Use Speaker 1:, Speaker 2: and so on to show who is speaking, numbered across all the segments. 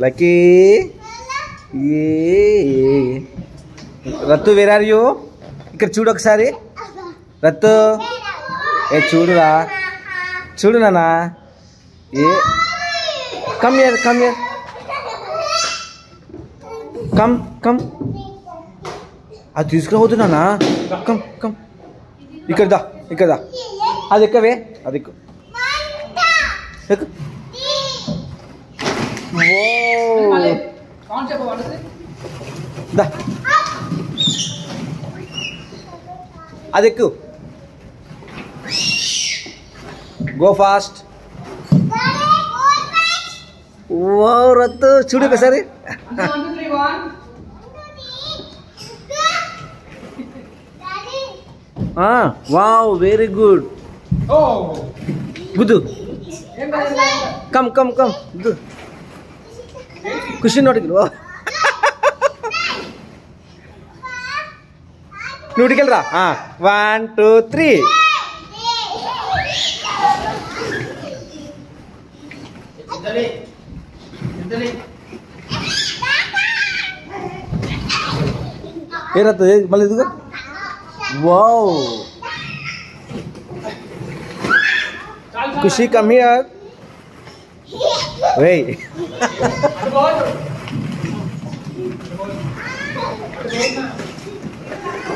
Speaker 1: Lucky Rattu where are you? ఇక్కడ చూడు ఒకసారి రత్తు. ఏ చూడురా, చూడు నానా. ఏ come here, come here, come come. అది తీసుకురావద్దు నాన్న. కమ్ కమ్, ఇక్కడ దా, ఇక్కడ దా. అది ఎక్కవే, అది ఎక్కు. దా, అది ఎక్కు. Go fast. వావ్ రత్తు చూడు ఒకసారి. Wow very good. గుద్దు. కమ్ కమ్ కమ్, ఖుషి నోటికి నూటికెళ్ళరా. 1 2 3. ఏ రత్తు మళ్ళీ ఎదుగు. Wow Khushi come here. వెయ్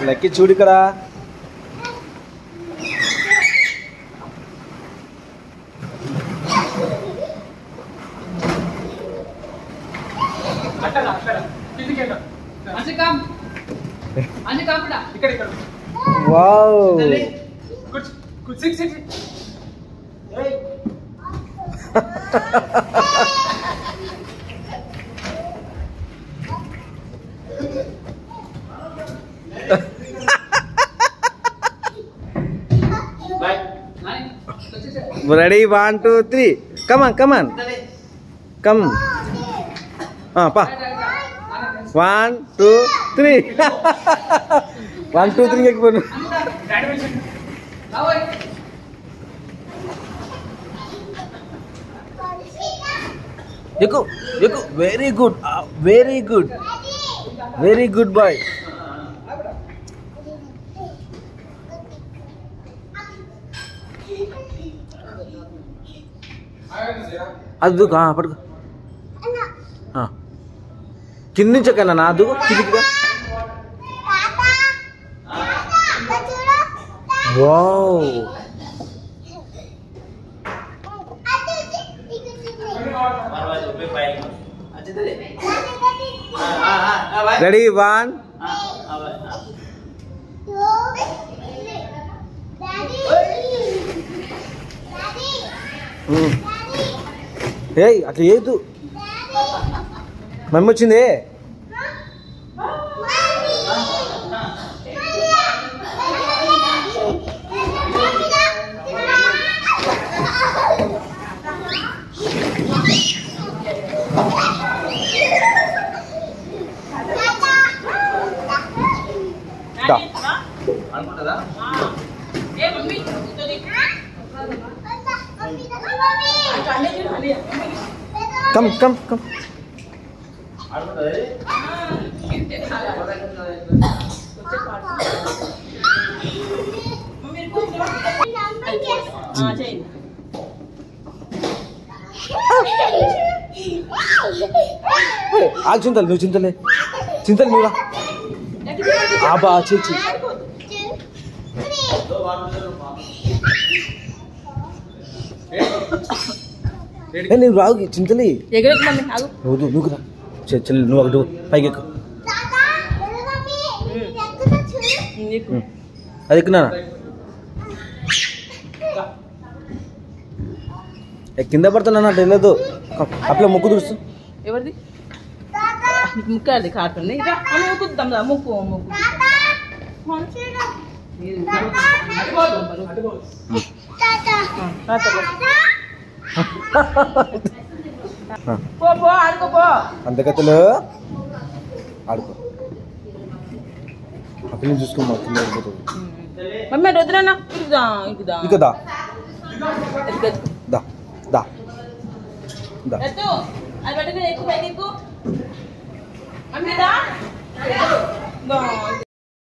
Speaker 1: లక్కీ చూడు ఇక్కడ. Wow ready 1 2 3. Come on come. On 1 2 3. 1 2 3 ఎక్కిపోను. ఎక్కు ఎక్కు. Very good, very good, very good boy. అది దూకు, పడుకో. కింద నుంచి ఎక్కన్నా నా దూకు కిందికి. వావ్ రెడీ 1 ఏయ్ అట్లా చేయొద్దు. మమ్మీ వచ్చింది. Come come come. ఆగు చింతలు, నువ్వు చింతలే, చింతలు నువ్వురా. బా చేయి. నేను రావు చింతలి. వద్దు నువ్వు రా. చెల్లి నువ్వు ఒకటి పైకి ఎక్కు. అది ఎక్కునా కింద పడుతున్నా తెలియదు. అట్లా ముక్కు తుడుస్తు.
Speaker 2: ఎవరిది ముక్కు అది కాడుతుంది. ముక్కుద్దాం ముక్కు ముక్కు. పో ఆడుకోపో.
Speaker 1: అంత కథలు ఆడుకో. అప్పుడు చూసుకోమా కింద పడిపోతుంది.
Speaker 2: మమ్మీ వద్దురా.
Speaker 1: ఇకదా దా దా దా.
Speaker 2: అది పట్టుకుని ఎక్కువ పైకి ఎక్కువ